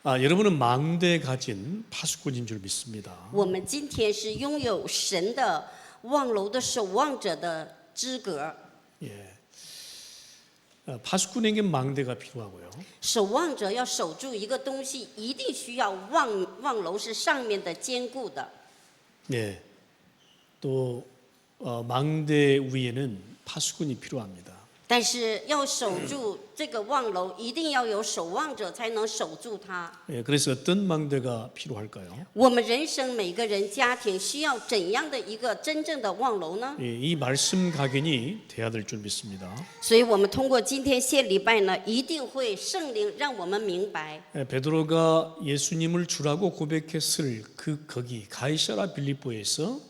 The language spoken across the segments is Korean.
여러분은 망대 가진 파수꾼인 줄 믿습니다. 我们今天是拥有神的望楼的守望者的资格。 파수꾼에게 망대가 필요하고요. 守望者要守住一个东西，一定需要望楼是上面的坚固的。 또 망대 위에는 파수꾼이 필요합니다. 但是要守住这个望楼，一定要有守望者才能守住它。 그래서 어떤 망대가 필요할까요? 我们人生每个人家庭需要怎样的一个真正的望楼呢？ 이 말씀 각인이 돼야 될 줄 믿습니다. 所以我们通过今天谢礼拜呢，一定会圣灵让我们明白。 베드로가 예수님을 주라고 고백했을 거기 가이사라 빌립보에서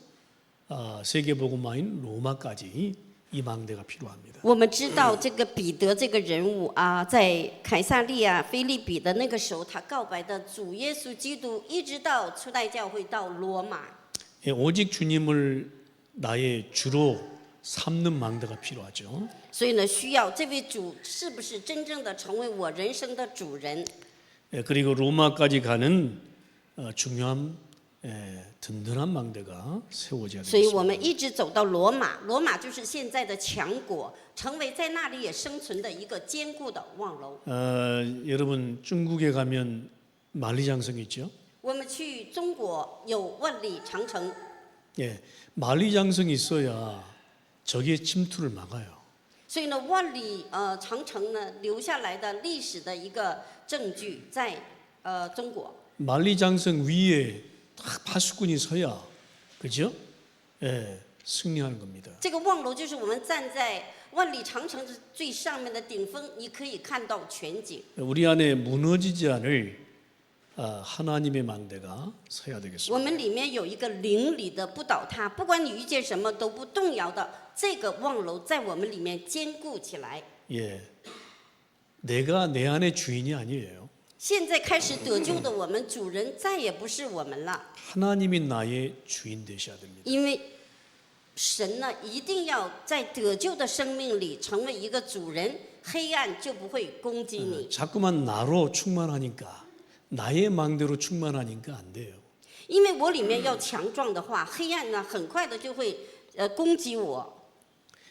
세계복음화인 로마까지 이 망대가 필요합니다. 我们知道这个彼得这个人物在凯撒利亚腓立比的那个时候，他告白的主耶稣基督，一直到初代教会到罗马。 오직 주님을 나의 주로 삼는 망대가 필요하죠. 所以呢，需要这位主是不是真正的成为我人生的主人？ 그리고 로마까지 가는 중요한 든든한 망대가 세워져야 所以我 되겠습니다. 们一直走到罗马，罗马就是现在的强国，成为在那里也生存的一个坚固的望楼。 여러분 중국에 가면 만리장성 있죠? 我们去中国有万里长城， 만리장성이 있어야 적의 침투를 막아요. 所以呢，万里长城呢留下来的历史的一个证据，在中国。 만리장성 위에 딱 파수꾼이 서야 그죠? 승리하는 겁니다. 这个望楼就是我们站在万里长城最上面的顶峰，你可以看到全景。 우리 안에 무너지지 않을 하나님의 망대가 서야 我 되겠습니다. 们里面有一个灵里的不倒塌，不管你遇见什么都不动摇的这个望楼，在我们里面坚固起来。 내가 내 안의 주인이 아니에요. 现在开始得救的我们，主人再也不是我们了， 하나님이 나의 주인 되셔야 됩니다. 因为神呢一定要在得救的生命里成为一个主人，黑暗就不会攻击你。 자꾸만 나로 충만하니까 나의 망대로 충만하니까 안 돼요. 因为我里面要强壮的话，黑暗呢很快的就会攻击我。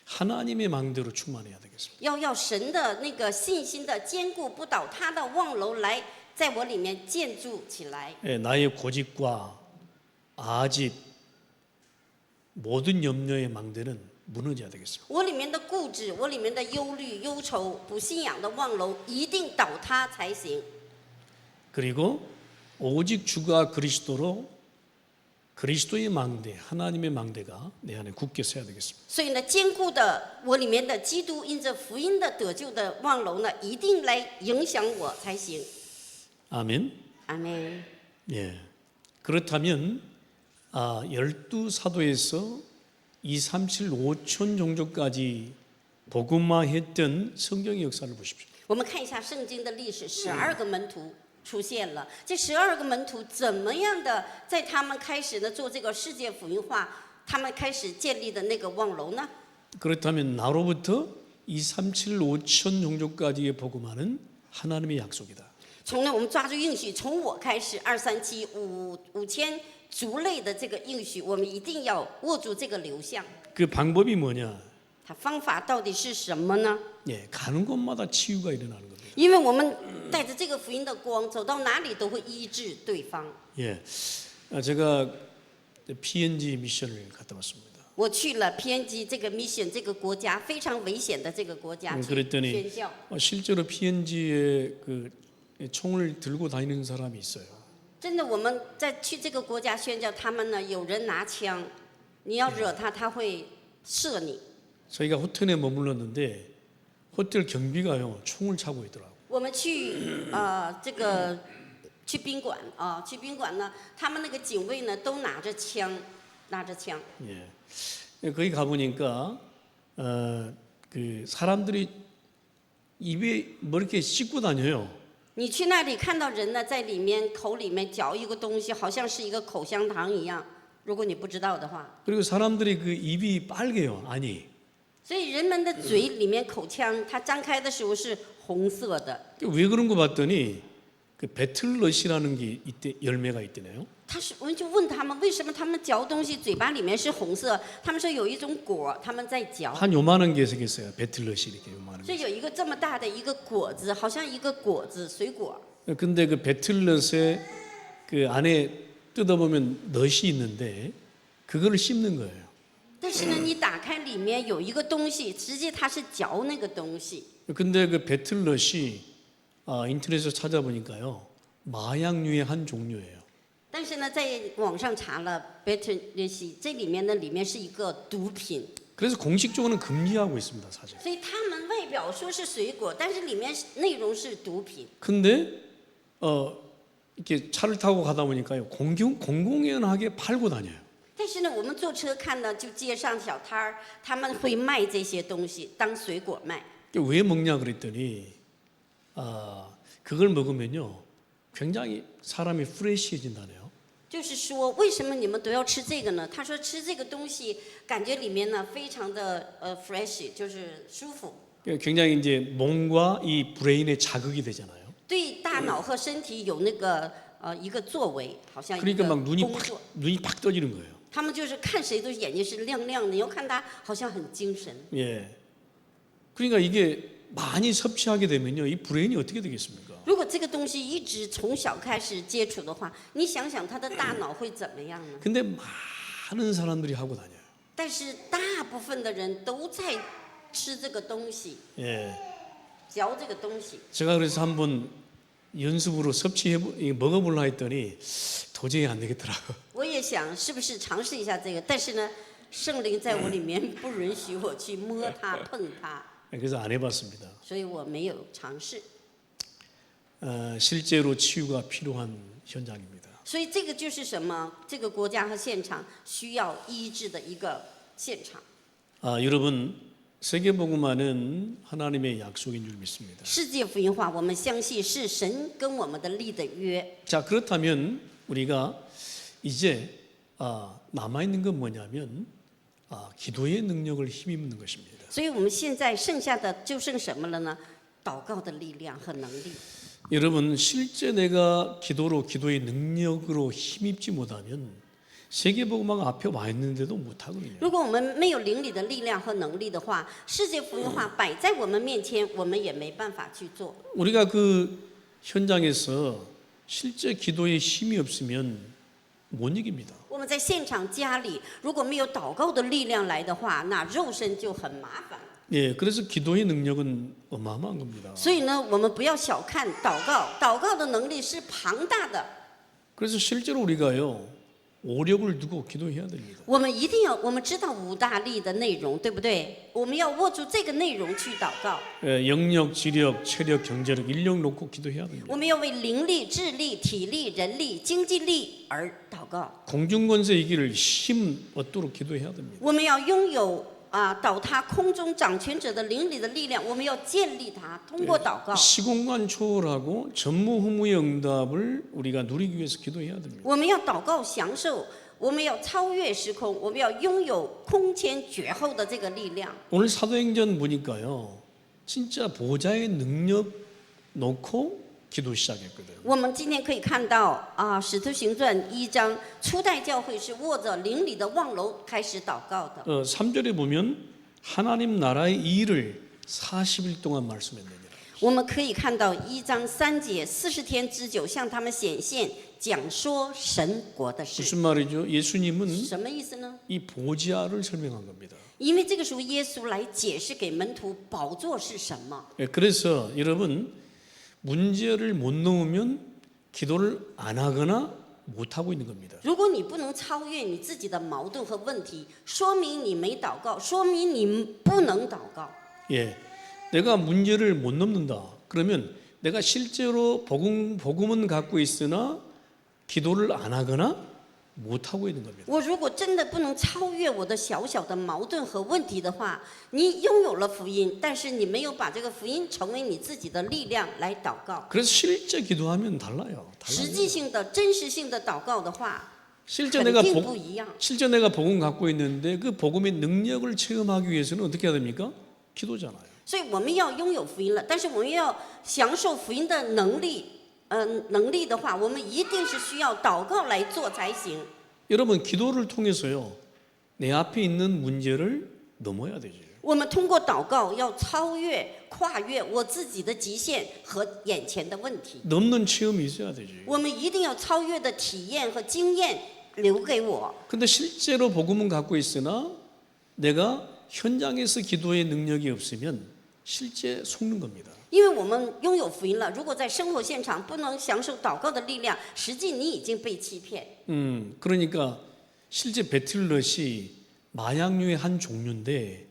하나님의 망대로 충만해야 되겠습니다. 要神的那个信心的坚固不倒塌的望楼来在我里面建筑起来。 나의 고집과 아집 모든 염려의 망대는 무너져야 되겠습니다. 我里面的固执，我里面的忧虑、忧愁、不信仰的望楼一定倒塌才行。 그리고 오직 주가 그리스도의 망대, 하나님의 망대가 내 안에 굳게 서야 되겠습니다. 所以呢，坚固的我里面的基督因着福音的得救的望楼呢，一定来影响我才行。 아멘. 阿门。 그렇다면 12사도에서 237, 5천 종족까지 복음화했던 성경의 역사를 보십시오. 我们看一下圣经的历史，12个门徒出现了。这12个门徒怎么样的在他们开始呢做这个世界福音化，他们开始建立的那个望楼呢？ 그렇다면 나로부터 237, 5천 종족까지의 복음화는 하나님의 약속이다. 从呢，我们抓住应许，从我开始，237、5000族类的这个应许，我们一定要握住这个流向。 그 방법이 뭐냐? 它方法到底是什么呢？ 가는 곳마다 치유가 일어나는 겁니다. 因为我们带着这个福音的光，走到哪里都会医治对方。 제가 PNG 미션을 갔다 왔습니다. 我去了偏激这个 mission 这个国家，非常危险的这个国家去 그랬더니 宣教。 실제로 PNG에 그 총을 들고 다니는 사람이 있어요. 真的，我们在去这个国家宣教，他们呢有人拿枪，你要惹他，他会射你。 저희가 호텔에 머물렀는데 호텔 경비가요 총을 차고 있더라고요. 我们去这个去宾馆去宾馆呢，他们那个警卫呢都拿着枪。 거기 가보니까 그 사람들이 입에 뭐 이렇게 씻고 다녀요. 你去那里看到人呢，在里面口里面嚼一个东西，好像是一个口香糖一样。如果你不知道的话， 그리고 사람들이 그 입이 빨개요. 아니. 所以人们的嘴里面口腔，它张开的时候是红色的。 왜 그런 거 봤더니 그 배틀넛이라는 게 이때 열매가 있대네요. 我们就问他们，为什么他们嚼东西嘴巴里面是红色？他们说有一种果，他们在嚼。 한 요만한 게 생겼어요. 배틀넛이 이렇게 요만한 所以有一个这么大的一个果子，好像一个果子水果。 거. 근데 그 배틀넛에 그 안에 뜯어보면 넛이 있는데 그거를 씹는 거예요. 但是呢，你打开里面有一个东西，实际它是嚼那个东西。 근데 그 배틀넛이 인터넷에서 찾아보니까요. 마약류의 한 종류예요. 但是呢，在网上查了 better 这里面呢，里面是一个毒品。 그래서 공식적으로는 금지하고 있습니다, 사실. 所以他们外表说是水果，但是里面内容是毒品。 근데 이렇게 차를 타고 가다 보니까요. 공공연하게 팔고 다녀요. 但是呢，我们坐车看呢，就街上小摊儿，他们会卖这些东西当水果卖。 왜 먹냐 그랬더니 그걸 먹으면요. 굉장히 사람이 프레시해진다네요. 就是说，为什么你们都要吃这个呢？他说吃这个东西，感觉里面呢非常的fresh，就是舒服， 굉장히 이제 몸과 이 브레인에 자극이 되잖아요. 对大脑和身体有那个一个作为，好像一 그러니까 个 막 눈이 工作。 눈이 팍 떠지는 거예요. 他们就是看谁都眼睛是亮亮的，你又看他好像很精神。 예. 그러니까 이게 많이 섭취하게 되면요. 이 브레인이 어떻게 되겠습니까? 如果这个东西一直从小开始接触的话，你想想他的大脑会怎么样呢？ 근데 많은 사람들이 하고 다녀요. 但是大部分的人都在吃这个东西， 예. 嚼这个东西。 제가 그래서 한번 연습으로 먹어보려 했더니 도저히 안 되겠더라고요. 我也想是不是尝试一下这个，但是呢，圣灵在我里面不允许我去摸它、碰它， 그래서 안 해봤습니다. 所以我没有尝试。 실제로 치유가 필요한 현장입니다. 所以这个就是什么？这个国家和现场需要医治的一个现场。 여러분 세계복음화는 하나님의 약속인 줄 믿습니다. 世界福音化，我们相信是神跟我们的立的约。 자 그렇다면 우리가 이제 남아 있는 건 뭐냐면 기도의 능력을 힘입는 것입니다. 所以我们现在剩下的就剩什么了呢？祷告的力量和能力。 여러분 실제 내가 기도의 능력으로 힘입지 못하면 세계복음화가 앞에 와 있는데도 못 하거든요. 如果我们没有灵里的力量和能力的话，世界福音化摆在我们面前，我们也没办法去做。 우리가 그 현장에서 실제 기도에 힘이 없으면 못 이깁니다. 我们在现场家里，如果没有祷告的力量来的话，那肉身就很麻烦。 예, 그래서 기도의 능력은 어마어마한 겁니다. 所以呢，我们不要小看祷告，祷告的能力是庞大的。 그래서 실제로 우리가요 오력을 두고 기도해야 됩니다. 我们一定要，我们知道五大力的内容，对不对？我们要握住这个内容去祷告。 예, 영력, 지력, 체력, 경제력, 인력 놓고 기도해야 됩니다. 我们要为灵力、智力、体力、人力、经济力而祷告。 공중권세 이기를 힘 얻도록 기도해야 됩니다. 我们要拥有倒塌空中掌权者的灵里的力量，我们要建立它，通过祷告。 시공간 초월하고 전무후무의 응답을 우리가 누리기 위해서 기도해야 됩니다. 我们要祷告享受，我们要超越时空，我们要拥有空前绝后的这个力量。 오늘 사도행전 보니까요 진짜 보좌의 능력 놓고 기도 시작했거든요. 我们今天可以看到《使徒行传》1章，初代教会是握着灵里的望楼开始祷告的。 3절에 보면 하나님 나라의 일을 40일 동안 말씀했느니라. 我们可以看到1章3节，40天之久向他们显现，讲说神国的事。 무슨 말이죠? 예수님은 什么意思呢？ 이 보좌를 설명한 겁니다. 因为这个时候耶稣来解释给门徒宝座是什么。 그래서 여러분 문제를 못 넘으면 기도를 안 하거나 못 하고 있는 겁니다. 如果你不能超越你自己的矛盾和问题，说明你没祷告，说明你不能祷告。 예, 내가 문제를 못 넘는다. 그러면 내가 실제로 복음은 갖고 있으나 기도를 안 하거나 못 하고 있는 겁니다. 我如果真的不能超越我的小小的矛盾和问题的话，你拥有了福音，但是你没有把这个福音成为你自己的力量来祷告。 그래서 실제 기도하면 달라요. 实际性的、真实性的祷告的话， 실제 肯 내가 定不一样。 실제 내가 복음 갖고 있는데 그 복음의 능력을 체험하기 위해서는 어떻게 해야 됩니까? 기도잖아요. 所以我们要拥有福音了，但是我们要享受福音的能力，能力的话，我们一定是需要祷告来做才行。 여러분 기도를 통해서요 내 앞에 있는 문제를 넘어야 되죠. 我们通过祷告要超越、跨越我自己的极限和眼前的问题。 넘는 체험이 있어야 되죠. 我们一定要超越的体验和经验留给我。 근데 실제로 복음은 갖고 있으나 내가 현장에서 기도의 능력이 없으면 실제 속는 겁니다. 因为我们拥有福音了，如果在生活现场不能享受祷告的力量，实际你已经被欺骗。 그러니까 실제 배틀넛이 마약류의 한 종류인데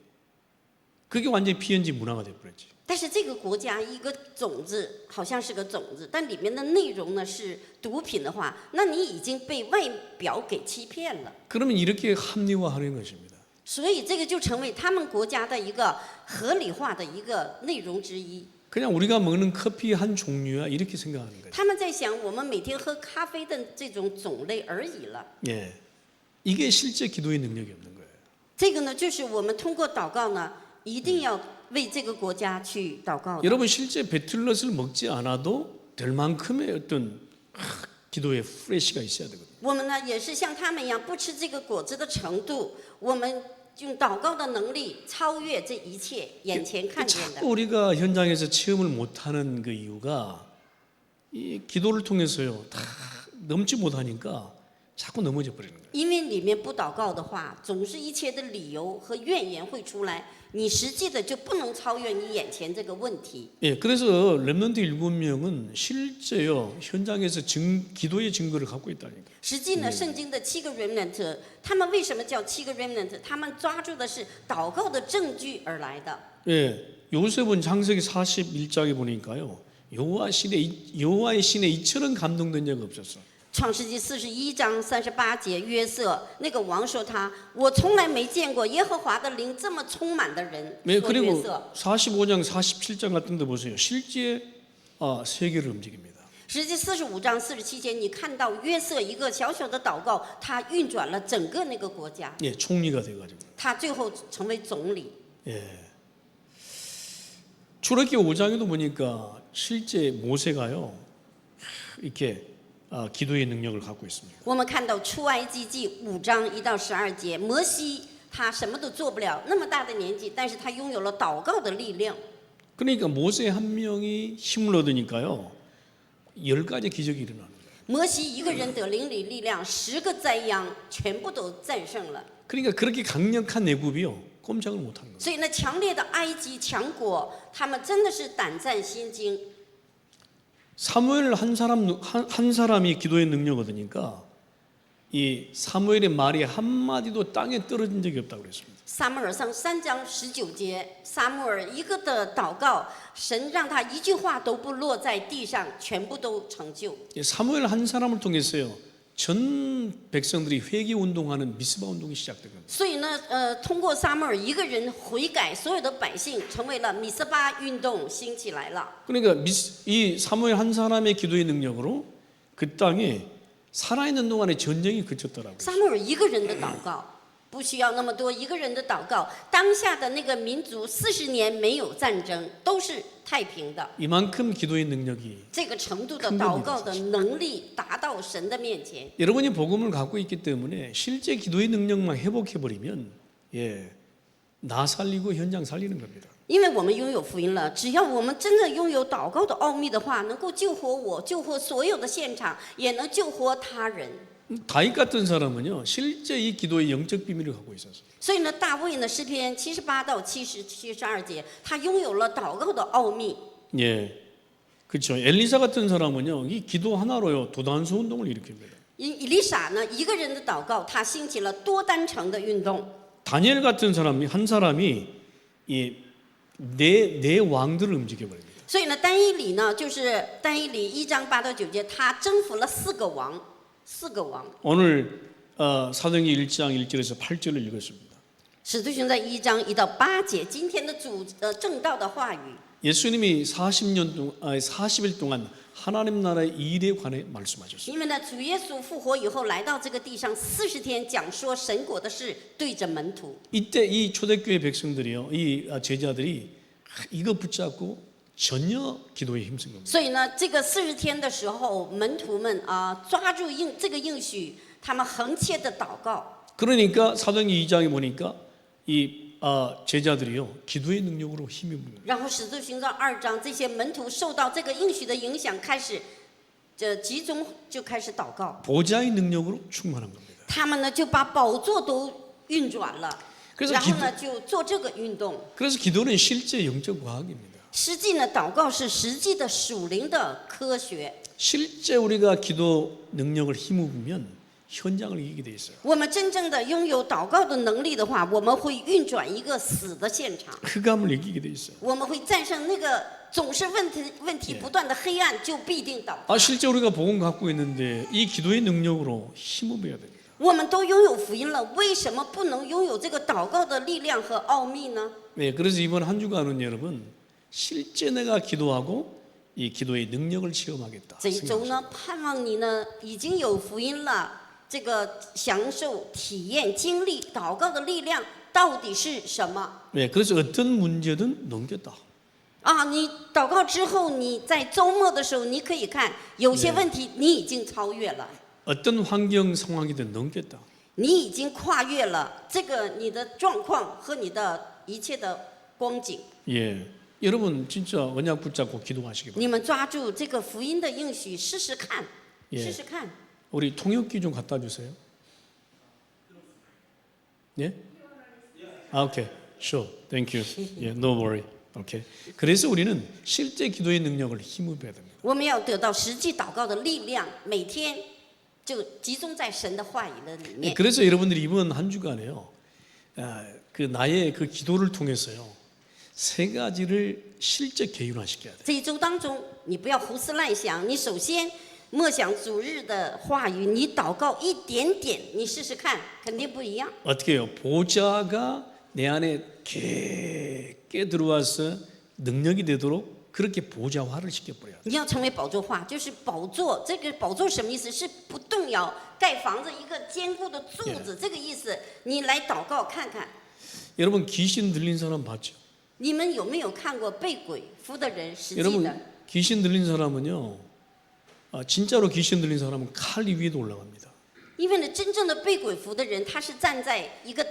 그게 완전히 피현지 문화가 돼버렸지. 但是这个国家一个种子好像是个种子，但里面的内容呢是毒品的话，那你已经被外表给欺骗了。 그러면 이렇게 합리화하는 것입니다. 所以这个就成为他们国家的一个合理化的一个内容之一。 그냥 우리가 먹는 커피 한 종류야 이렇게 생각하는 거예요. 他们在想，我们每天喝咖啡的这种种类而已了。 예, 이게 실제 기도의 능력이 없는 거예요. 这个呢，就是我们通过祷告呢，一定要为这个国家去祷告的。 여러분 실제 배틀넛을 먹지 않아도 될 만큼의 어떤 기도의 프레시가 있어야 되거든요. 我们呢，也是像他们一样，不吃这个果子的程度，我们用祷告的能力超越这一切眼前看见的。 자꾸 우리가 현장에서 체험을 못하는 그 이유가 이 기도를 통해서요 다 넘지 못하니까 자꾸 넘어져 버리는 거예요. 因为里面不祷告的话，总是一切的理由和怨言会出来，你实际的就不能超越你眼前这个问题。 예, 그래서 렘넌트 7명은 실제요 현장에서 기도의 증거를 갖고 있다니까. 实际呢，圣经的7个 remnant， 他们为什么叫7个 remnant？ 他们抓住的是祷告的证据而来的。 예, 요셉은 창세기 41장에 보니까요 여호와의 신에 이처럼 감동된 적 없었어. 创世纪41章38节，约瑟那个王说他，我从来没见过耶和华的灵这么充满的人。 네, 说约 그리고 瑟。 45장, 47장 같은 데 보세요. 실제 세계를 움직입니다. 实际45章47节，你看到约瑟一个小小的祷告，他运转了整个那个国家， 예, 총리가 돼가지고. 他最后成为总理。 예. 출애굽기 5장에도 보니까 실제 모세가요 이렇게 기도의 능력을 갖고 있습니다. 我们看到出埃及记5章1到12节，摩西他什么都做不了，那么大的年纪，但是他拥有了祷告的力量。 그러니까 모세 한 명이 힘을 얻으니까요 10가지 기적이 일어나는 거예요. 摩西一个人得灵里力量，10个灾殃全部都战胜了。 그러니까 그렇게 강력한 애굽이요 꼼짝을 못하는 거예요. 所以呢，强烈的埃及强国，他们真的是胆战心惊。 사무엘 한 사람이 기도의 능력 얻으니까 이 사무엘의 말이 한 마디도 땅에 떨어진 적이 없다고 그랬습니다. 撒母耳上3章19节，撒母耳一个的祷告，神让他一句话都不落在地上，全部都成就。 사무엘 한 사람을 통해서요 전 백성들이 회개 운동하는 미스바 운동이 시작된 겁니다. 所以呢，通过撒母耳一个人悔改，所有的百姓成为了米斯巴运动兴起来了。 그러니까 이 사무엘 한 사람의 기도의 능력으로 그 땅에 살아있는 동안에 전쟁이 그쳤더라고요. 撒母耳一个人的祷告，不需要那么多一个人的祷告，当下的那个民族40年没有战争，都是太平的。 이만큼 기도의 능력이 这个程度的祷告的能力达到神的面前。 여러분이 복음을 갖고 있기 때문에 실제 기도의 능력만 회복해버리면 나 살리고 현장 살리는 겁니다. 因为我们拥有福音了，只要我们真的拥有祷告的奥秘的话，能够救活我，救活所有的现场，也能救活他人。 다윗 같은 사람은요 실제 이 기도의 영적 비밀을 갖고 있었어요. 所以呢，大卫呢，诗篇78到72节，他拥有了祷告的奥秘。 예, 그렇죠. 엘리사 같은 사람은요 이 기도 하나로요 도단수 운동을 일으킵니다. 以利沙呢，一个人的祷告，他兴起了多单程的运动。 다니엘 같은 한 사람이 네 왕들을 움직여 버립니다. 所以呢，单一里呢，就是单一里1章8到9节，他征服了4个王，4个王。 오늘 사도행전 1장 1절에서 8절을 읽었습니다. 使徒行在1章1到8节，今天的正道的话语。 예수님이 40일 동안 하나님 나라의 일에 관해 말씀하셨어요. 因为呢，主耶稣复活以后来到这个地上40天，讲说神国的事，对着门徒。 이때 이 초대교회 백성들이요, 이 제자들이 이거 붙잡고 전혀 기도에 힘쓴 겁니다. 所以呢，这个40天的时候，门徒们抓住这个应许，他们恒切的祷告。 그러니까 사도행전 2장에 보니까 이 제자들이요 기도의 능력으로 힘입는 겁니다. 然后使徒行传2章，这些门徒受到这个应许的影响，开始集中就开始祷告。 보좌의 능력으로 충만한 겁니다. 他们呢就把宝座都运转了， 그래서 然后呢就做这个运动。 그래서 기도는 실제 영적 과학입니다. 实际呢，祷告是实际的属灵的科学。 실제 우리가 기도 능력을 힘입으면 현장을 이기게 돼 있어요. 我们真正的拥有祷告的能力的话，我们会运转一个死的现场， 흑암을 이기게 돼 있어요. 我们会战胜那个总是问题不断的黑暗，就必定倒塌。 실제 우리가 복음 갖고 있는데 이 기도의 능력으로 힘입어야 됩니다. 我们都拥有福音了，为什么不能拥有这个祷告的力量和奥秘呢？ 네, 그래서 이번 한 주간은 여러분 실제 내가 기도하고 이 기도의 능력을 체험하겠다. 这一周呢，盼望你呢已经有福音了，这个享受、体验、经历祷告的力量到底是什么？ 네, 그래서 어떤 문제든 넘겼다. 你祷告之后，你在周末的时候，你可以看有些问题你已经超越了， 어떤 환경 상황이든 넘겼다. 你已经跨越了这个你的状况和你的一切的光景。 예, 여러분 진짜 언약 붙잡고 기도하시기 바랍니다. 你们抓住这个福音的应许，试试看， 예 试试看。 우리 통역기 좀 갖다 주세요. 예? 오케이, sure, thank you. 예, no worry. 오케이. 그래서 우리는 실제 기도의 능력을 힘입어야 됩니다. 我们要得到实际祷告的力量，每天就集中在神的话语的里 예, 面。 그래서 여러분들이 이번 한 주간에요, 그 나의 그 기도를 통해서요, 세 가지를 실제 개인화시켜야 돼. 这一周当中，你不要胡思乱想，你首先默想主日的话语，你祷告一点点，你试试看，肯定不一样。 어떻게 해요? 보좌가 내 안에 깊게 들어와서 능력이 되도록 그렇게 보좌화를 시켜버려야 돼. 你要成为宝座化，就是宝座。这个宝座什么意思？是不动摇，盖房子一个坚固的柱子，这个意思。你来祷告看看， 여러분 귀신 들린 사람 봤죠? 你们有没有看过被鬼附的人？实际 여러분 的， 귀신 들린 사람은요, 진짜로 귀신 들린 사람은 칼 위에도 올라갑니다. 因为呢，真正的被鬼附的人，他是站在一个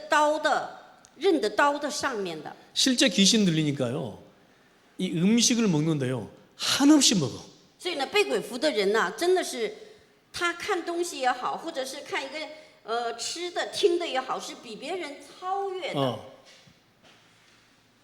刃的刀的上面的。 실제 귀신 들리니까요, 이 음식을 먹는데요, 한없이 먹어. 所以呢，被鬼附的人呢，真的是他看东西也好，或者是看一个吃的、听的也好，是比别人超越的。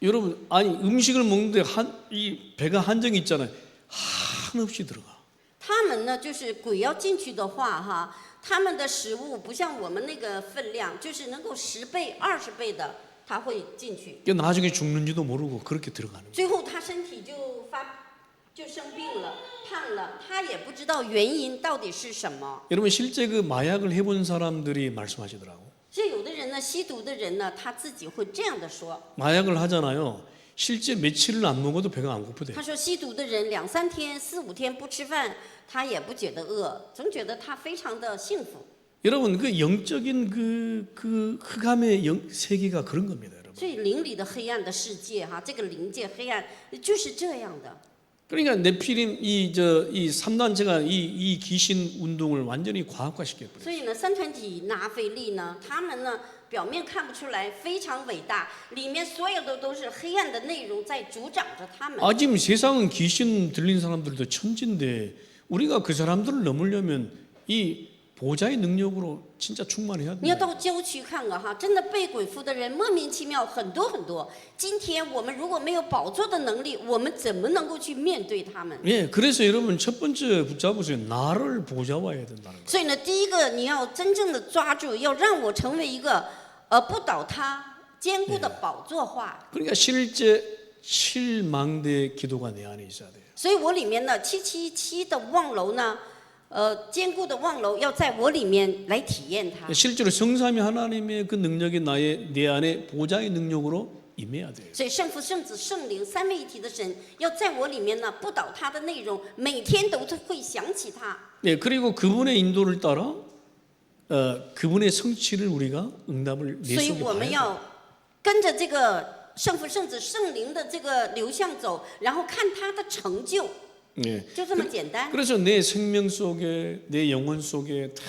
여러분, 아니 음식을 먹는데 이 배가 한정이 있잖아요. 한없이 들어가. 他们呢，就是鬼要进去的话，哈，他们的食物不像我们那个分量，就是能够10倍、20倍的，他会进去。 나중에 죽는지도 모르고 그렇게 들어가는 거예요. 最后他身体就生病了、胖了，他也不知道原因到底是什么。 여러분 실제 그 마약을 해본 사람들이 말씀하시더라고. 所以有的人呢，吸毒的人呢，他自己会这样的说。 마약을 하잖아요. 실제 며칠을 안 먹어도 배가 안 고프대. 他说吸毒的人2、3天、4、5天不吃饭，他也不觉得饿，总觉得他非常的幸福。 여러분 그 영적인 그 흑암의 세계가 그런 겁니다, 여러분. 所以灵里的黑暗的世界，哈，这个灵界黑暗就是这样的。 그러니까 네피림 이 3단체가 이 귀신 운동을 완전히 과학화시켜 버려요. 所以呢，三团体拿腓力呢，他们呢表面看不出来非常伟大，里面所有的都是黑暗的内容在主掌着他们。 지금 세상은 귀신 들린 사람들도 천진데 우리가 그 사람들을 넘으려면 이 보좌의 능력으로 진짜 충만해야 你要 돼. 到郊区看看哈，真的被鬼附的人莫名其妙很多很多。今天我们如果没有宝座的能力，我们怎么能够去面对他们？ 예, 그래서 여러분 첫 번째 붙잡으세요. 나를 보좌화해야 된다는 거예요. 所以呢，第一个你要真正的抓住，要让我成为一个不倒塌、坚固的宝座化。 그러니까 실제 7망대 기도가 내 안에 있어야 돼요. 所以我里面呢，777的望楼呢，坚固的望楼要在我里面来体验它。 실제로 성삼위 하나님의 그 능력이 내 안에 보좌의 능력으로 임해야 돼요. 所以圣父、圣子、圣灵三位一体的神要在我里面呢，不倒塌的内容，每天都会想起它。 네, 그리고 그분의 인도를 따라 그분의 성취를 우리가 응답을 내 所以 속에 我们 봐야 돼요. 要跟着这个圣父、圣子、圣灵的这个流向走，然后看他的成就， 예. 就这么简单。 그래서 내 생명 속에 내 영혼 속에 다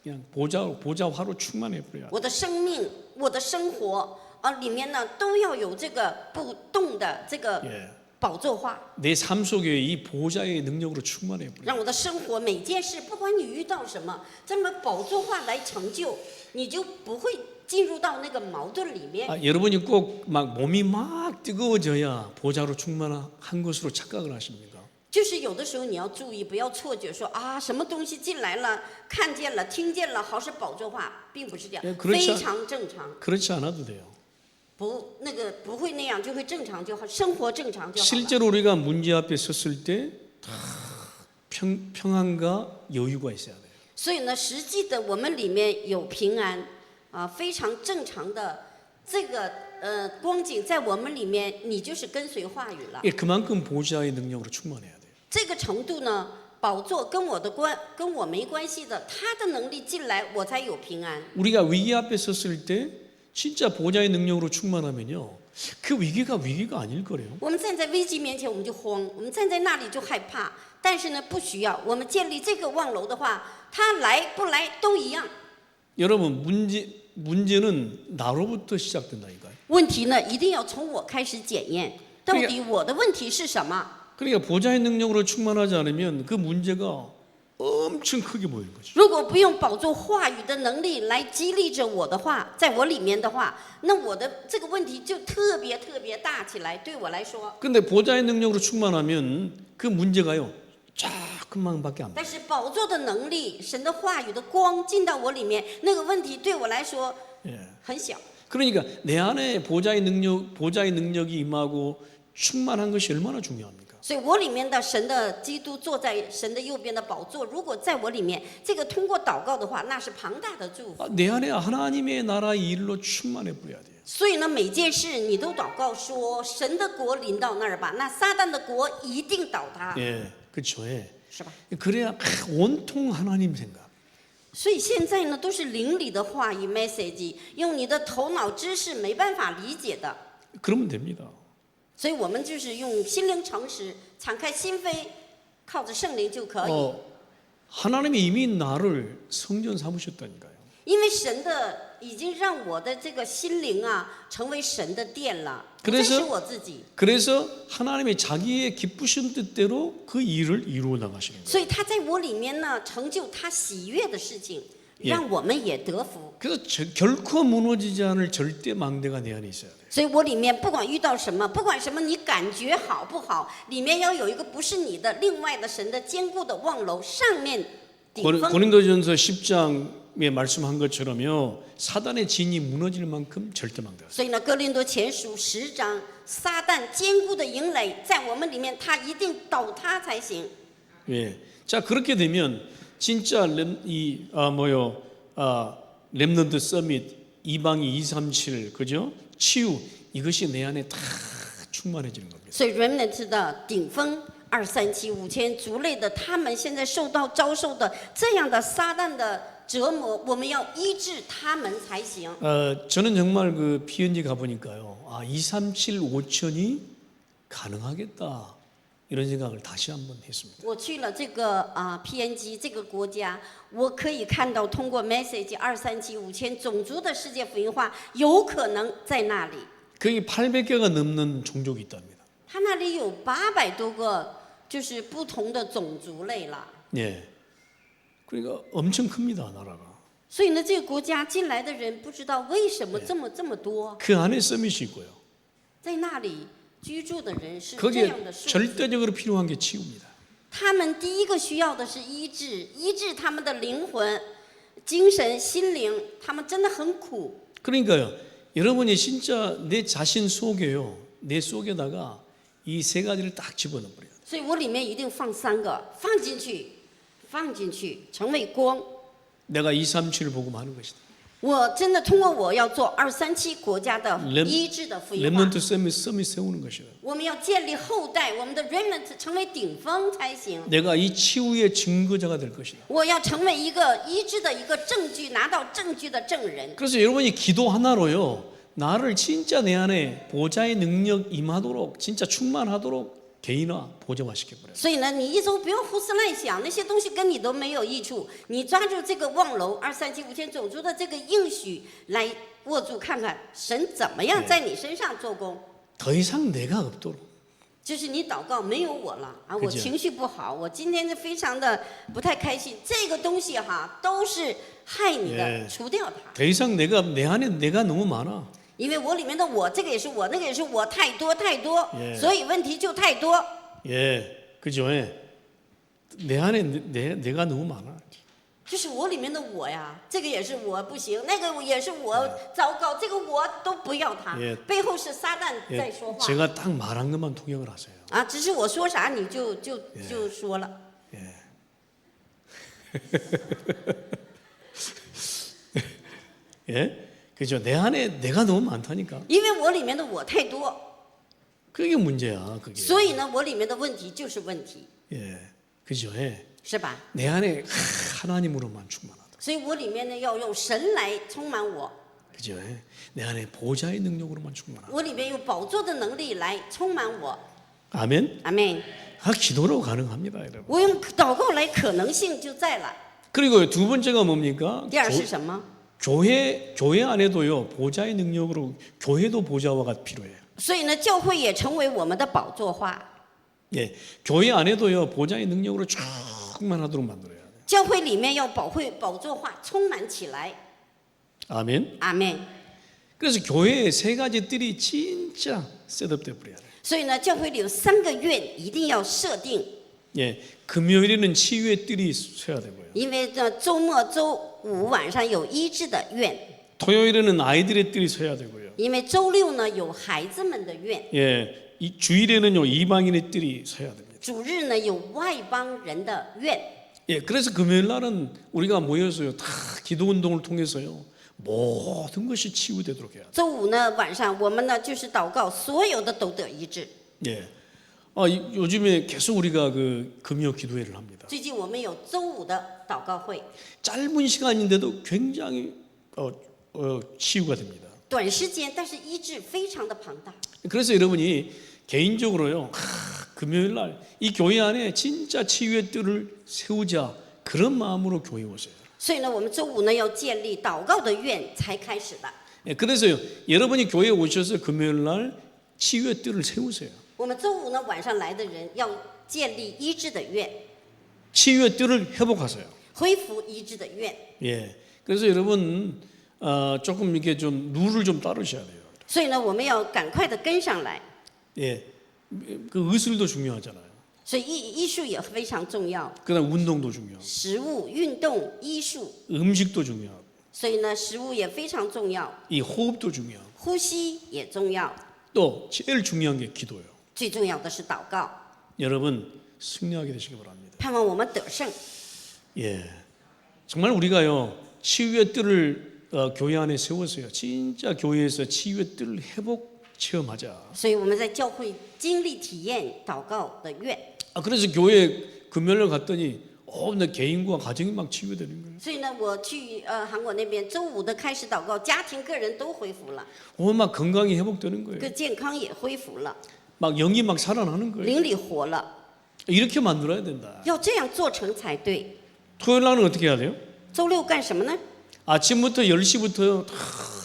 그냥 보좌화로 충만해 버려야 돼. 我的生命、我的生活里面呢，都要有这个不动的这个 예. 宝座化， 내 삶 속에 이 보좌의 능력으로 충만해 버려. 让我的生活每件事，不管你遇到什么，这么宝座化来成就，你就不会进入到那个矛盾里面。 여러분이 꼭 막 몸이 막 뜨거워져야 보좌로 충만한 것으로 착각을 하십니까? 就是有的时候你要注意，不要错觉说啊，什么东西进来了，看见了、听见了，好是宝座化，并不是这样，非常正常。 그렇지 않아도 돼요. 不会那样，就会正常就好，生活正常就好了。 실제로 우리가 문제 앞에 섰을 때 다 평안과 여유가 있어야 돼요. 所以呢，实际的我们里面有平安非常正常的这个光景在我们里面，你就是跟随话语了。 예, 그만큼 보좌의 능력으로 충만해야 돼요. 这个程度呢，宝座跟我没关系的，他的能力进来，我才有平安。 우리가 위기 앞에 섰을 때 진짜 보좌의 능력으로 충만하면요, 그 위기가 아닐 거래요. 我们站在危机面前，我们就慌；我们站在那里就害怕。但是呢，不需要。我们建立这个望楼的话，他来不来都一样。 여러분 문제는 나로부터 시작된다니까요. 问题呢，一定要从我开始检验，到底我的问题是什么？ 그러니까 보좌의 능력으로 충만하지 않으면 그 문제가 엄청 크게 보이는 거죠. 如果不用宝座话语的能力来激励着我的话，在我里面的话，那我的这个问题就特别大起来。对我来说， 근데 보좌의 능력으로 충만하면 그 문제가요, 조금만밖에 안 但是宝座的能力，神的话语的光进到我里面，那个问题对我来说 예. 很小。 그러니까 내 안에 보좌의 능력이 임하고 충만한 것이 얼마나 중요합니까? 所以我里面的神的基督坐在神的右边的宝座，如果在我里面，这个通过祷告的话，那是庞大的祝福。 내 안에 하나님의 나라의 일로 충만해 버려야 돼요. 所以呢，每件事你都祷告说，神的国临到那儿吧，那撒旦的国一定倒塌， 예, 그렇죠. 예. 是吧？ 그래야 온통 하나님 생각. 所以现在呢，都是灵里的话语 message， 用你的头脑知识没办法理解的。 그러면 됩니다. 所以我们就是用心灵诚实，敞开心扉，靠着圣灵就可以。 하나님이 이미 나를 성전 삼으셨다니까요. 因为神的已经让我的这个心灵成为神的殿了，不 그래서 再是我自己。 그래서 하나님이 자기의 기쁘신 뜻대로 그 일을 이루어 나가시는 거예요. 所以他在我里面呢，成就他喜悦的事情，让我们也得福。 그래서 결코 무너지지 않을 절대 망대가 내 안에 있어야 돼요. 所以我里面不管遇到什么，不管什么，你感觉好不好，里面要有一个不是你的，另外的神的坚固的望楼，上面顶峰。 고린도전서 10장에 말씀한 것처럼요, 사단의 진이 무너질 만큼 절대 망대가. 所以呢，哥林多前书10章，撒旦坚固的营垒在我们里面，他一定倒塌才行。 예, 자 그렇게 되면 진짜 렘넌트 서밋 이방이 237 그죠? 치유 이것이 내 안에 다 충만해지는 겁니다. 所以 remnant 的顶峰237、5000族类的，他们现在遭受的这样的撒旦的折磨，我们要医治他们才行。 저는 정말 그 PNG 가 보니까요, 237 5천이 가능하겠다 이런 생각을 다시 한번 했습니다. 我去了这个PNG 这个国家，我可以看到通过 message 237、5000种族的世界福音化，有可能在那里。 거기 800개가 넘는 종족이 있답니다. 他那里有800多个，就是不同的种族类了。 예, 그러니까 엄청 큽니다 나라가. 所以呢，这个国家进来的人不知道为什么这么多， 그 안에 서밋이 있고요. 在那里居住的人是这 거기에 样的数字。 절대적으로 필요한 게 치유입니다. 他们第一个需要的是医治他们的灵魂、精神、心灵，他们真的很苦。 그러니까요, 여러분이 진짜 내 자신 속에요, 내 속에다가 이 세 가지를 딱 집어넣어 버려요. 所以我里面一定放3个，放进去，成为光。 내가 237을 보고 하는 것이다. 我真的通过我要做237国家的医治的福音化。 렘넌트 서밋 세우는 것이다. 我们要建立后代，我们的 remnant 成为顶峰才行。 내가 이 치유의 증거자가 될 것이다. 我要成为一个医治的一个证据，拿到证据的证人。 그래서 여러분이 기도 하나로요, 나를 진짜 내 안에 보좌의 능력 임하도록 진짜 충만하도록 개인화 보좌화시켜버려요. 所以呢，你一周不用胡思乱想，那些东西跟你都没有益处。你抓住这个望楼2375000种族的这个应许来握住，看看神怎么样在你身上做工。 더 이상 내가 없도록. 就是你祷告没有我了啊，我 그죠 情绪不好，我今天是非常的不太开心。这个东西哈，都是害你的， 예 除掉它。 더 이상 내 안에 내가 너무 많아. 因为我里面的我，这个也是我，那个也是我，太多太多， 예 所以问题就太多。 예, 그죠? 예. 내 안에 내가 너무 많아. 就是我里面的我呀，这个也是我不行，那个也是我糟糕，这个我都不要它 예 ，背后是撒旦 예, 在说话 제가 딱 말한 것만 통역을 하세요. 啊，只是我说啥你就说了。 예, 그죠? 내 안에 내가 너무 많다니까. 因为我里面的我太多， 그게 문제야, 그게. 所以呢，我里面的问题就是问题， 예, 그죠? 예. 是吧？ 내 안에 하나님으로만 충만하다. 所以我里面呢要用神来充满我， 그죠? 예. 내 안에 보좌의 능력으로만 충만하다. 我里面用宝座的能力来充满我。 아멘. 阿门。 기도로 가능합니다, 여러분. 我用祷告来，可能性就在了。 그리고 두 번째가 뭡니까? 第二是什么？ 교회 안에도요 보좌의 능력으로 교회도 보좌화가 필요해요. 所以呢，教会也成为我们的宝座化。 예, 교회 안에도요 보좌의 능력으로 충만하도록 만들어야 돼요. 教会里面要宝座化，充满起来。 아멘. 阿门。 그래서 교회에 세 가지 뜰이 진짜 셋업돼 버려야 돼요. 所以呢，教会里有3个愿一定要设定， 예, 금요일에는 치유의 뜰이 서야 되고요. 因为呢，周末、周五晚上有医治的愿， 토요일에는 아이들의 뜰이 서야 되고요. 因为周六呢有孩子们的愿， 예, 이 주일에는요 이방인의 뜰이 서야 됩니다. 主日呢有外邦人的愿。 예, 그래서 금요일 날은 우리가 모여서요 다 기도 운동을 통해서요 모든 것이 치유되도록 해야 돼요. 周五呢晚上我们呢就是祷告，所有的都得医治。 예, 요즘에 계속 우리가 그 금요 기도회를 합니다. 最近我们有周五的祷告会， 짧은 시간인데도 굉장히 치유가 됩니다. 短时间但是医治非常的庞大。 그래서 여러분이 개인적으로요 금요일 날 이 교회 안에 진짜 치유의 뜰을 세우자 그런 마음으로 교회 오세요. 所以呢，我们周五呢要建立祷告的愿才开始的。 예, 그래서요 여러분이 교회에 오셔서 금요일 날 치유의 뜰을 세우세요. 我们周五呢晚上来的人要建立医治的愿， 치유의 뜰을 회복하세요. 恢复医治的愿。 예, 그래서 여러분 조금 이렇게 좀 룰을 좀 따르셔야 돼요. 所以呢，我们要赶快的跟上来。 예, 그 의술도 중요하잖아요. 所以医术也非常重要， 그다음 운동도 중요하고 食物、运动、医术。 음식도 중요하고 所以呢，食物也非常重要， 이 호흡도 중요하고 呼吸也重要， 또 제일 중요한 게 기도예요. 最重要的是祷告。 여러분 승리하게 되시기 바랍니다. 盼望我们得胜。 예, 정말 우리가요 치유의 뜰을 교회 안에 세워서요 진짜 교회에서 치유의 뜰을 회복 체험하자. 所以我们在教会经历体验祷告的愿。 그래서 교회 금요일 갔더니 내 개인과 가정이 막 치유되는 거예요. 所以呢，我去韩国那边，周五的开始祷告，家庭个人都恢复了， 막 건강이 회복되는 거예요. 个健康也恢复了， 막 영이 막 살아나는 거예요. 灵里活了。 이렇게 만들어야 된다. 要这样做成才对。 토요일 날은 어떻게 해야 돼요? 周六干什么呢？ 아침부터 10시부터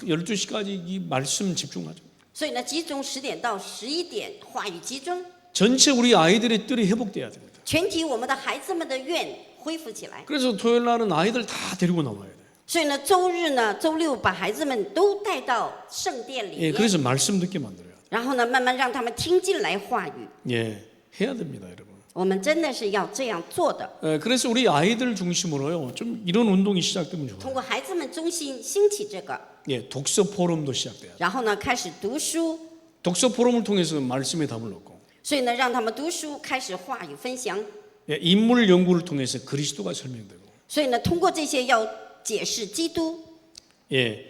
12시까지 이 말씀 집중하죠. 所以呢，集中10点到11点，话语集中， 전체 우리 아이들의 뜰이 회복돼야 됩니다. 全体我们的孩子们的愿恢复起来。 그래서 토요일 날은 아이들 다 데리고 나와야 돼요. 所以呢，周日呢、周六把孩子们都带到圣殿里 예, 面， 그래서 말씀 듣게 만들어야 돼요. 然后呢，慢慢让他们听进来话语。 예, 해야 됩니다, 여러분. 我们真的是要这样做的。 그래서 우리 아이들 중심으로요, 좀 이런 운동이 시작되면 通 좋아요. 过孩子们中心兴起这个， 예, 독서 포럼도 시작돼요. 然后呢，开始读书， 독서 포럼을 통해서 말씀에 답을 얻고, 所以呢，让他们读书，开始话语分享。 예, 인물 연구를 통해서 그리스도가 설명되고, 所以呢，通过这些要解释基督。 예,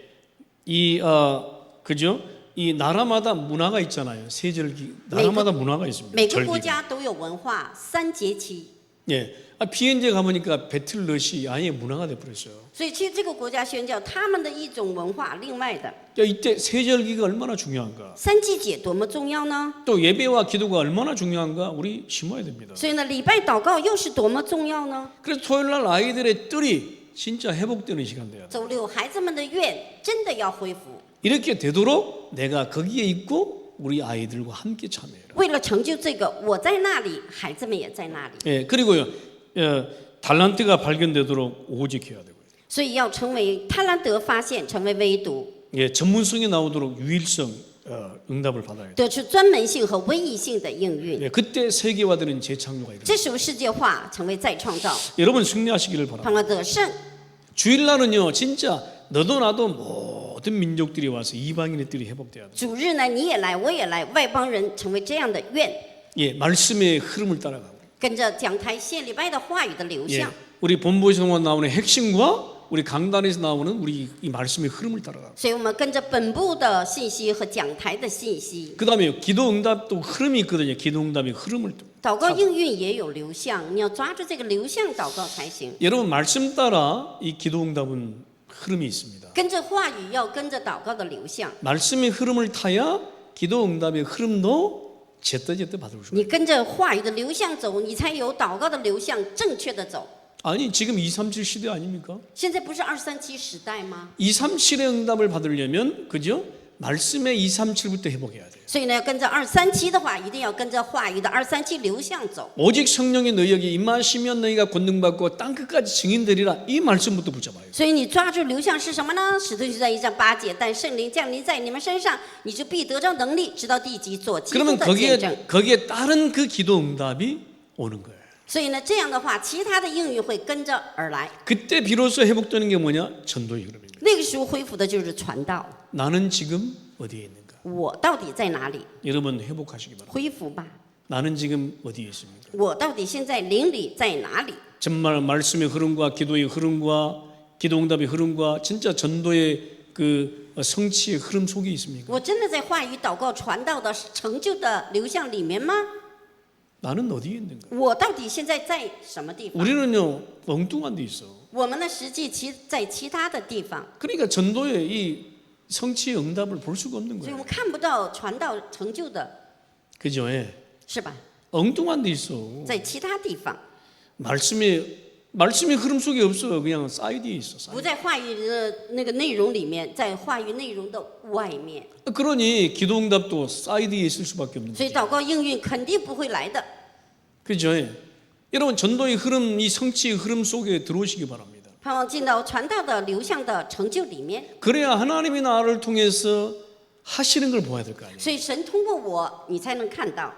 그죠? 이 나라마다 문화가 있잖아요. 세절기 나라마다 문화가 있습니다. 每个国 절기가. 家都有文化，3节期。 예, 피엔제 가보니까 배틀넛이 아예 문화가 돼버렸어요. 所以去这个国家宣教，他们的一种文化，另外的 이때 세절기가 얼마나 중요한가, 三季节多么重要呢？ 또 예배와 기도가 얼마나 중요한가 우리 심어야 됩니다. 所以呢，礼拜祷告又是多么重要呢？ 그래서 토요일날 아이들의 뜰이 진짜 회복되는 시간 돼야 돼. 周六孩子们的愿真的要恢复， 이렇게 되도록 내가 거기에 있고 우리 아이들과 함께 참여해라. 为了成就这个，我在那里，孩子们也在那里。 예, 그리고요, 달란트가 발견되도록 오직해야 되고요. 所以要成为泰兰德发现，成为唯独， 예, 전문성이 나오도록 유일성 응답을 받아야 돼. 得出专门性和唯一性的应运。 예, 그때 세계화되는 재창조가 일어나. 这时候世界化成为再创造， 여러분 승리하시기를 바랍니다. 盼望得胜。 주일날은요, 진짜 너도 나도 모든 민족들이 와서 이방인의 뜰이 회복돼야 돼. 主日呢，你也来，我也来，外邦人成为这样的愿， 예, 말씀의 흐름을 따라가고. 跟着讲台献礼拜的话语的流 예, 向， 우리 본부에서 나오는 핵심과 우리 강단에서 나오는 우리 이 말씀의 흐름을 따라가고. 所以我们跟着本部的信息和讲台的信息， 그다음에 기도 응답도 흐름이 있거든요. 기도 응답의 흐름을. 祷告应运也有流向，你要抓住这个流向祷告才行。 여러분 말씀 따라 이 기도 응답은 흐름이 있습니다. 跟着话语要跟着祷告的流向， 말씀의 흐름을 타야 기도 응답의 흐름도 제때제때 받을 수 你 있어요. 跟着话语的流向走，你才有祷告的流向正确的走。 아니 지금 237 시대 아닙니까? 现在不是237时代吗？ 237의 응답을 받으려면 그죠? 말씀의 237부터 회복해야 돼요. 所以呢，要跟着237的话，一定要跟着话语的237流向走。 오직 성령이 너희에게 임하시면 너희가 권능받고 땅끝까지 증인되리라. 이 말씀부터 붙잡아요. 所以你抓住流向是什么呢？使徒行传1章8节，但圣灵降临在你们身上，你就必得着能力，直到地极做基督 그러면 的见证。 거기에 따른 그 기도 응답이 오는 거예요. 所以呢，这样的话，其他的应允会跟着而来。 그때 비로소 회복되는 게 뭐냐? 전도의 흐름입니다. 那个时候恢复的就是传道。 나는 지금 어디에 있는가? 我到底在哪里？ 여러분 회복하시기 바랍니다. 恢复吧。 나는 지금 어디에 있습니까? 我到底现在灵里在哪里？ 정말 말씀의 흐름과 기도의 흐름과 기도 응답의 흐름과 진짜 전도의 그 성취의 흐름 속에 있습니까? 我真的在话语、祷告、传道的成就的流向里面吗？ 나는 어디에 있는가? 我到底现在在什么地方？ 우리는요 엉뚱한 데 있어. 我们的实际在其他的地方， 그러니까 전도의 이 성취의 응답을 볼 수가 없는 所以我 거예요. 们看不到传道成就的， 그죠? 예. 是吧？ 엉뚱한 데 있어. 在其他地方， 말씀의 흐름 속에 없어. 그냥 사이드에 있어. 不在话语的那个内容里面，在话语内容的外面， 그러니 기도 응답도 사이드에 있을 수밖에 없는 所以 거죠. 祷告应运肯定不会来的。 그죠? 예. 여러분 전도의 흐름, 이 성취의 흐름 속에 들어오시기 바랍니다. 盼望进到传道的流向的成就里面， 그래야 하나님이 나를 통해서 하시는 걸 보아야 될 거 아니에요. 所以神通过我，你才能看到。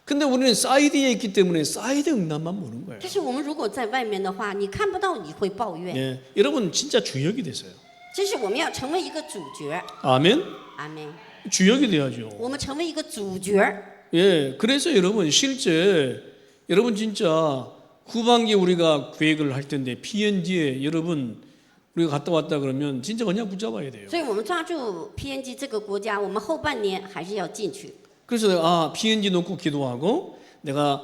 근데 우리는 사이드에 있기 때문에 사이드 응답만 보는 거예요. 但是我们如果在外面的话，你看不到，你会抱怨。 예. 여러분 진짜 주역이 되세요. 这是我们要成为一个主角。 아멘. 阿门。 주역이 돼야죠. 我们成为一个主角。 예. 그래서 여러분 실제 여러분 진짜 후반기에 우리가 계획을 할 텐데 PNG에 여러분 우리가 갔다 왔다 그러면 진짜 언약 붙잡아야 돼요. 所以我们抓住 PNG 这个国家，我们后半年还是要进去。 그래서 내가 PNG 놓고 기도하고 내가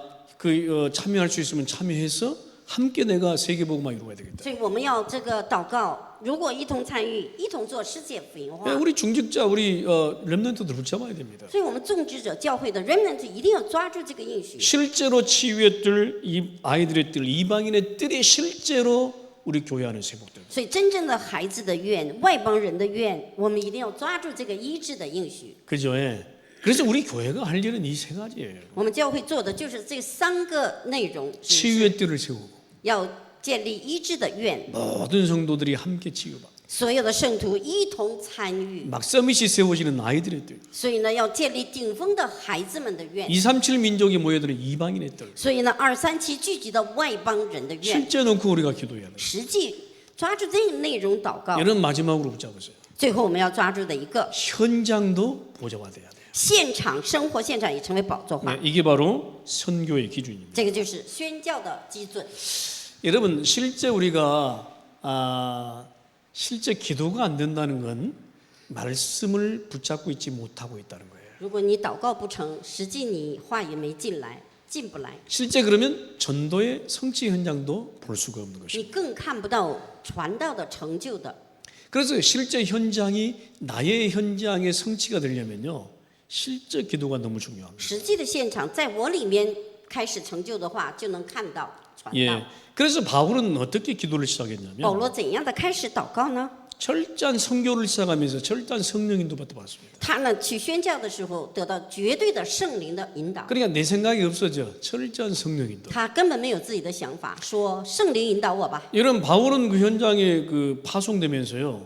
참여할 수 있으면 참여해서 함께 내가 세계복음화 이루어야 되겠다. 所以我们要这个祷告，如果一同参与，一同做世界福音化。 예, 우리 중직자 우리 렘넌트들 붙잡아야 됩니다. 所以我们种植者教会的 remnant 一定要抓住这个应许。 실제로 치유의 뜰, 이 아이들의 뜰, 이방인의 뜰이 실제로 우리 교회 안에 회복됩니다. 所以真正的孩子的愿，外邦人的愿，我们一定要抓住这个医治的应许。 그죠? 예. 그래서 우리 교회가 할 일은 이 세 가지예요. 我们教会做的就是这3个内容， 치유의 뜰을 세우고 要建立医治的愿， 모든 성도들이 함께 치유받고 所有的圣徒一同参与。 막사밋이 세워지는 아이들의 뜰, 所以呢，要建立顶峰的孩子们的愿。 237 민족이 모여드는 이방인의 뜰. 所以呢，237聚集的外邦人的愿， 실제 놓고 우리가 기도해야 돼요. 实际抓住这个内容祷告。 여러분 마지막으로 붙잡으세요. 最后我们要抓住的一个 현장도 보좌화돼야 돼요. 现场生活，现场也成为宝座化。 네, 이게 바로 선교의 기준입니다. 这个就是宣教的基准。 여러분 실제 우리가 실제 기도가 안 된다는 건 말씀을 붙잡고 있지 못하고 있다는 거예요. 如果你祷告不成，实际你话也没进来，进不来， 실제 그러면 전도의 성취 현장도 볼 수가 없는 것입니다. 你更看不到传道的成就的。 그래서 실제 현장이 나의 현장의 성취가 되려면요, 실제 기도가 너무 중요합니다. 实际的现场在我里面开始成就的话，就能看到传道。 예, 그래서 바울은 어떻게 기도를 保 시작했냐면 罗怎样的开始祷告呢？ 철저한 선교를 시작하면서 철저한 성령 인도받아 봤습니다. 他呢去宣教的时候得到绝对的圣灵的引导， 그러니까 내 생각이 없어져. 철저한 성령 인도. 他根本没有自己的想法，说圣灵引导我吧。 여러분 바울은 그 현장에 그 파송되면서요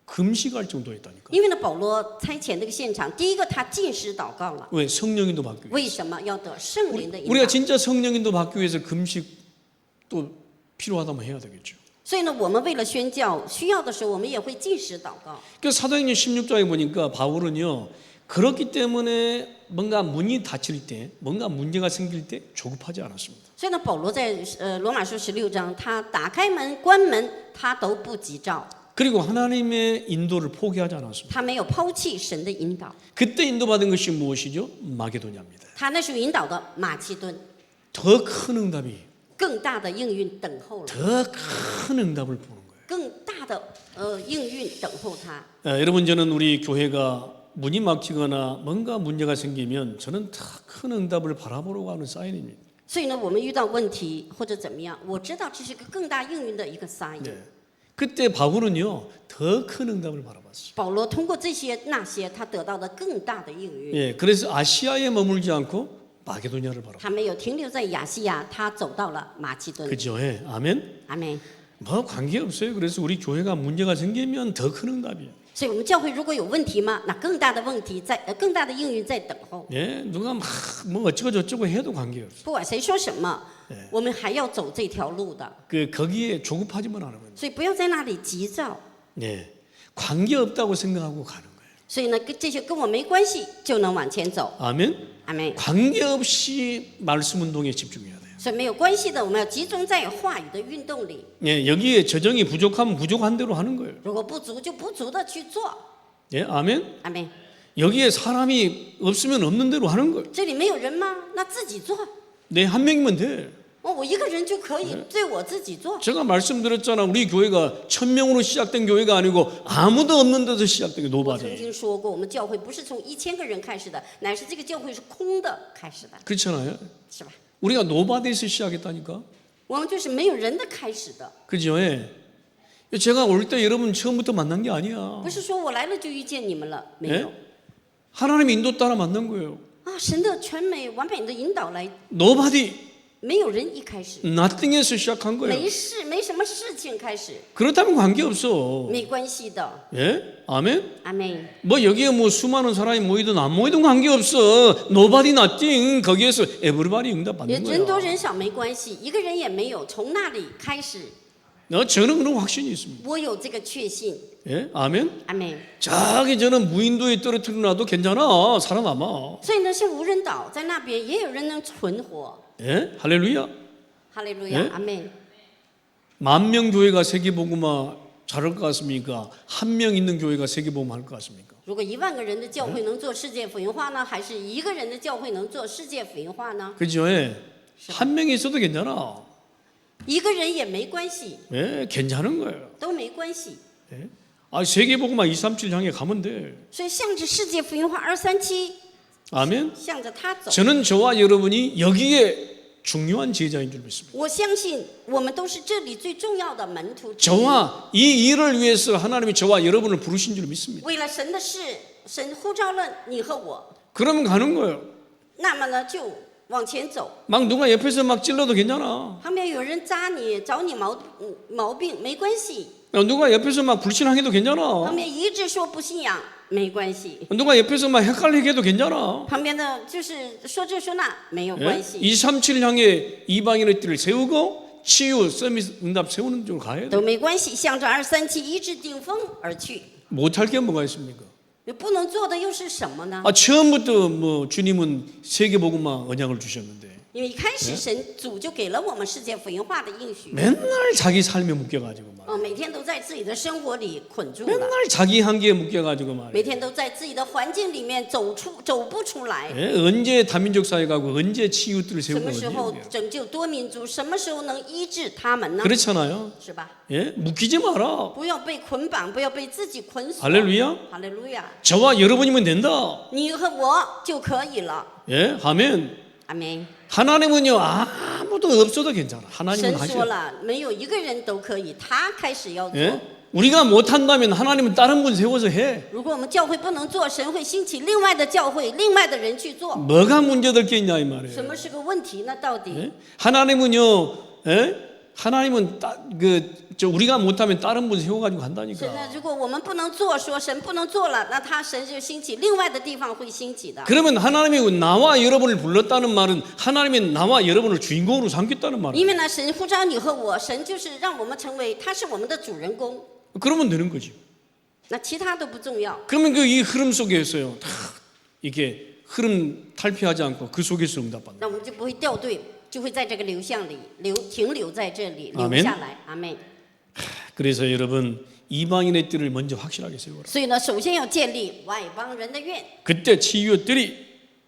금식할 정도였다니까. 因为呢，保罗差遣这个现场，第一个他禁食祷告了， 왜 성령 인도 받기 위해서. 为什么要得圣灵的引 우리가 导？ 진짜 성령 인도 받기 위해서 금식도 필요하다면 해야 되겠죠. 所以呢，我们为了宣教需要的时候，我们也会禁食祷告。 그 사도행전 16장에 보니까 바울은요 그렇기 때문에 뭔가 문이 닫힐 때, 뭔가 문제가 생길 때 조급하지 않았습니다. 所以呢，保罗在罗马书16章，他打开门、关门，他都不急躁， 그리고 하나님의 인도를 포기하지 않았습니다. 他没有抛弃神的引导。 그때 인도받은 것이 무엇이죠? 마게도냐입니다. 他那时候引导的马其顿， 더 큰 응답이, 更大的应运等候了， 더 큰 응답을 보는 거예요. 更大的应运等候他。 여러분 저는 우리 교회가 문이 막히거나 뭔가 문제가 생기면 저는 더 큰 응답을 바라보려고 하는 사인입니다. 所以呢，我们遇到问题或者怎么样，我知道这是个更大应运的一个 sign。 네. 그때 바울은요 더 큰 응답을 바라봤어요. 保罗通过这些那些，他得到的更大的应运。 예, 그래서 아시아에 머물지 않고 마게도냐를 바라봤어요. 他没有停留在亚细亚，他走到了马其顿。 그죠? 예, 아멘. 阿门。 뭐 관계 없어요. 그래서 우리 교회가 문제가 생기면 더 큰 응답이에요. 所以我们教会如果有问题嘛，那更大的问题在更大的应运在等候。 예, 누가 막 뭐 어쩌고 저쩌고 해도 관계 없어요. 不管谁说什么，我们还要走这条路的。 그 거기에 조급하지만 않으면. 所以不要在那里急躁。 예, 관계 없다고 생각하고 가는 거예요. 所以呢，跟这些跟我没关系，就能往前走。 아멘. 阿门。 관계 없이 말씀 운동에 집중해야 돼요. 所以没有关系的，我们要集中在话语的运动里。 예, 여기에 저정이 부족하면 부족한 대로 하는 거예요. 如果不足就不足的去做。 예, 아멘. 阿门。 여기에 사람이 없으면 없는 대로 하는 거예요. 这里没有人吗？那自己做。 내 한 명이면 돼. 我一个人就可以，对我自己做。 제가 말씀드렸잖아. 우리 교회가 1000명으로 시작된 교회가 아니고 아무도 없는 데서 시작된 게 我曾 노바디. 经说过，我们教会不是从1000个人开始的，乃是这个教会是空的开始的， 그렇잖아요. 是吧？ 우리가 노바디에서 시작했다니까. 我们就是没有人的开始的， 그죠? 예. 제가 올 때 여러분 처음부터 만난 게 아니야. 不是说我来了就遇见你们了，没有 예? 하나님 인도 따라 만난 거예요. 啊！神的全美完美的引导来， 노바디, 没有人一开始， nothing에서 시작한 거예요. 没什么事情开始， 그렇다면 관계 없어. 没关系的。 예? 아멘. 阿妹， 뭐 여기에 뭐 수많은 사람이 모이든 안 모이든 관계 없어. Nobody, nothing. 거기에서 everybody 응답 받는 人多 거야. 人少没关系，一个人也没有，从那里开始， 저는 그런 확신이 있습니다. 我有这个确信。 예? 아멘. 阿妹， 저기 저는 무인도에 떨어뜨려 놔도 괜찮아. 살아남아. 所以呢，像无人岛在那边也有人能存活。 예? 할렐루야. 哈利路亚， 예 阿妹。 10,000명 교회가 세계복음화 잘할 것 같습니까? 한 명 있는 교회가 세계복음화 할 것 같습니까? 如果10000个人的教会能做世界福音化呢，还是一个人的教会能做世界福音化呢？ 그죠? 예. 한 명이 있어도 괜찮아. 一个人也没关系， 예, 괜찮은 거예요. 都没关系。 예? 아, 세계복음화 237 향해 가면 돼. 所以向着世界福音化237， 아멘. 向着他走。 저는 저와 여러분이 여기에 중요한 제자인 줄 믿습니다. 我相信我们都是这里最重要的门徒之一。 저와 이 일을 위해서 하나님이 저와 여러분을 부르신 줄 믿습니다. 为了神的事，神呼召了你和我， 그러면 가는 거예요. 那么呢就往前走。 막 누가 옆에서 막 찔러도 괜찮아. 旁边有人扎你，找你毛病没关系， 누가 옆에서 막 불신앙해도 旁 괜찮아. 边一直说不信仰没关系， 누가 옆에서 막 헷갈리게 해도 괜찮아. 旁边的就是说这说那没有 예? 关系。 237 향해 이방인의 띠를 세우고 치유, 서밋, 응답 세우는 쪽으로 가야 돼. 都没关系，向着237一直顶峰而去。 못할 게 뭐가 있습니까? 不能做的又是什么呢？ 처음부터 뭐 주님은 세계복음화 언약을 주셨는데 因为一开始神主就给了我们世界福音化的应许， 맨날 자기 삶에 묶여가지고 말. 每天都在自己的生活里捆住了， 맨날 자기 한계에 묶여가지고 말. 每天都在自己的环境里面走不出来。 예? 언제 다민족 사회 가고 언제 치유들을 什 세우고 么时候 어디에 拯救多民族？什么时候能医治他们呢？ 그렇잖아요. 是吧？ 예? 묶이지 마라. 不要被捆绑，不要被自己捆锁。 할렐루야. 哈利路亚！ 저와 여러분이면 된다. 你和我就可以了。 예? 하면 阿门。 하나님은요 아무도 없어도 괜찮아. 神 하나님은 说 하셔. 了，没有一个人都可以，他开始要做。 예? 우리가 못한다면 하나님은 다른 분 세워서 해. 如果我们教会不能做，神会興起另外的教会，另外的人去做。 뭐가 문제될 게 있냐 이 什 말이에요. 么是个问题呢？到底？ 예? 하나님은요, 예? 하나님은 우리가 못하면 다른 분 세워가지고 神呢？ 간다니까. 如果我们不能做，说神不能做了，那神就兴起另外的地方会兴起的。 그러면 하나님이 나와 여러분을 불렀다는 말은 하나님이 나와 여러분을 주인공으로 삼겠다는 因 말이에요. 为呢，神呼召你和我，神就是让我们成为，他是我们的主人公， 그러면 되는 거지. 那其他都不重要。 그러면 이 흐름 속에서요, 다 이게 흐름 탈피하지 않고 그 속에서 응답받는. 那我们就不会掉队，就会在这个流向里停留在这里，阿门留下来。阿门。 그래서 여러분 이방인의 뜰을 먼저 확실하게 세워라. 所以呢，首先要建立外邦人的愿， 그때 치유의 뜰이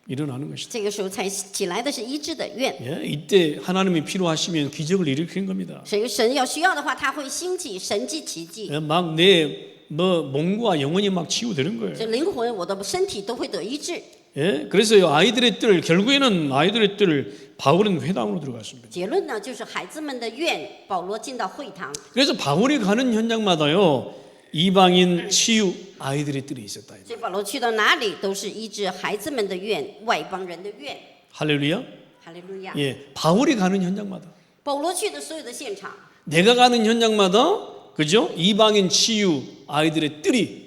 일어나는 것이다. 这个时候才起来的是医治的愿。 예, 이때 하나님이 필요하시면 기적을 일으키는 겁니다. 神要需要的话，他会兴起神迹奇迹， 예, 막 내 뭐 몸과 영혼이 막 치유되는 거예요. 这灵魂、我的身体都会得医治。 예, 그래서 아이들의 뜰 결국에는 아이들의 뜰을 바울은 회당으로 들어갔습니다. 结论呢，就是孩子们的愿，保罗进到会堂。 그래서 바울이 가는 현장마다요 이방인 치유 아이들의 뜰이 있었다. 所以保罗去到哪里都是医治孩子们的愿，外邦人的愿。 할렐루야. 哈利路亚！ 예, 바울이 가는 현장마다 保罗去的所有的现场， 내가 가는 현장마다 그죠? 이방인 치유 아이들의 뜰이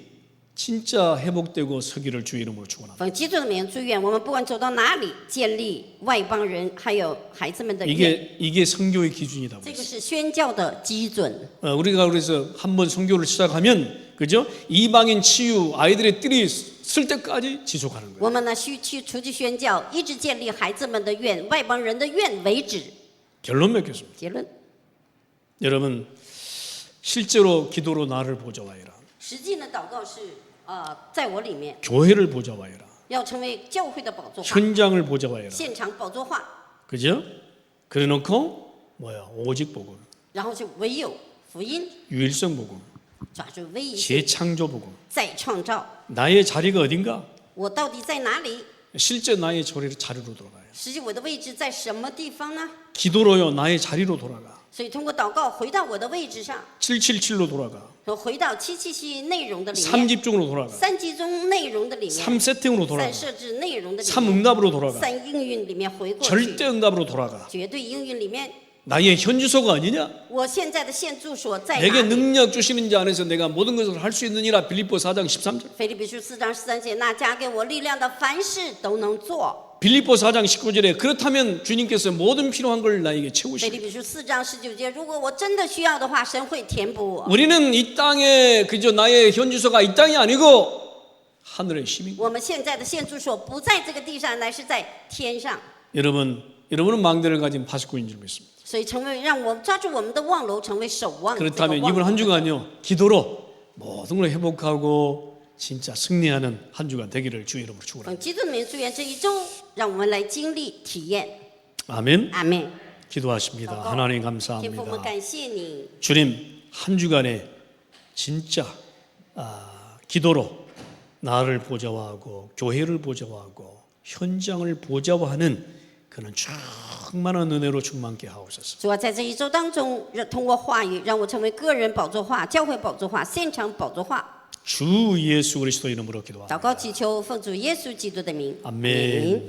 진짜 회복되고 서기를 주 이름으로 축원합니다. 奉基督的名祝愿我们不管走到哪里，建立外邦人还有孩子们的愿。 이게 선교의 기준이다. 这个是宣教的基准。 우리가 그래서 한번 선교를 시작하면 그죠? 이방인 치유 아이들의 뜰이 쓸 때까지 지속하는 거예요. 我们呢需去出去宣教，一直建立孩子们的愿、外邦人的愿为止。 결론 맺겠습니다. 结论， 여러분 실제로 기도로 나를 보좌하여라. 实际呢祷告是在我里面 교회를 보좌하여라. 要成为教会的宝座化， 현장을 보좌하여라. 现场宝座化， 그죠? 그래놓고 뭐야? 오직 복음, 然后就唯有福音， 유일성 복음, 抓住唯一性， 재창조 복음. 再创造。 나의 자리가 어딘가? 我到底在哪里？ 실제 나의 자리로 돌아가요. 实际我的位置在什么地方呢？ 기도로요 나의 자리로 돌아가. 所以通过祷告回到我的位置上， 777로 돌아가. 回到777内容的里面， 3집중으로 돌아가. 三集中内容的里面， 3세팅으로 돌아가. 三设置内容的里 3面， 응답으로 돌아가. 三应运里面回过去， 절대 응답으로 돌아가. 绝对应运里面， 나의 현주소가 아니냐? 我现在的现住所在哪 내게 里？ 능력 주시는 자 안에서 내가 모든 것을 할 수 있느니라. 빌립보 4장 13절. 腓立比书4章13节，那加给我力量的，凡事都能做。 빌립보 4장 19절에 그렇다면 주님께서 모든 필요한 걸 나에게 腓 채우시고 立比书4章19节，如果我真的需要的话，神会填补我。 우리는 이 땅에 그저 나의 현주소가 이 땅이 아니고 하늘의 시민이고 我们现在的现住所不在这个地上，乃是在天上。 여러분은 망대를 가진 파수꾼인 줄 믿습니다. 所以让我们抓住我们的望楼，成为守望。 그렇다면 이번 한 주간요 기도로 모든 걸 회복하고 진짜 승리하는 한 주간 되기를 주 이름으로 축원합니다. 奉基督的名祝愿这一周，让我们来经历体验。 아멘. 阿门。 기도하십니다. 하나님 天父，我们 감사합니다. 感谢你， 주님 한 주간에 진짜 기도로 나를 보좌화하고 교회를 보좌화하고 현장을 보좌화하는 그런 충만한 은혜로 충만케 하옵소서. 主要在这一周当中，通过话语，让我成为个人宝座化、教会宝座化、现场宝座化。 주 예수 그리스도 이름으로 祷 기도합니다. 告祈求，奉主耶稣基督的名。 아멘.